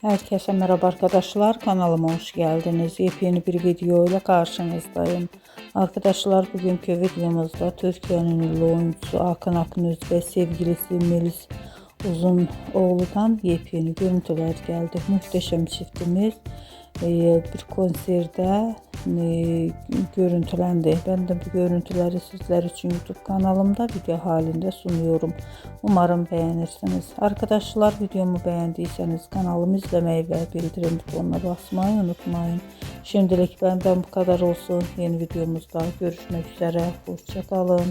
Herkese merhaba arkadaşlar, kanalıma hoş geldiniz. Yepyeni bir video ile karşınızdayım. Arkadaşlar, bugünkü videomuzda Türkiye'nin ünlü oyuncusu Akın Akınöz ve sevgilisi Melis Uzunoğlu'dan yepyeni görüntüler geldi. Muhteşem çiftimiz bir konserde görüntülendi. Ben de bu görüntüleri sizler için YouTube kanalımda video halinde sunuyorum. Umarım beğenirsiniz. Arkadaşlar, videomu beğendiyseniz kanalımı izlemeyi ve bildirim butonuna basmayı unutmayın. Şimdilik benden bu kadar olsun. Yeni videomuzda görüşmek üzere. Hoşça kalın.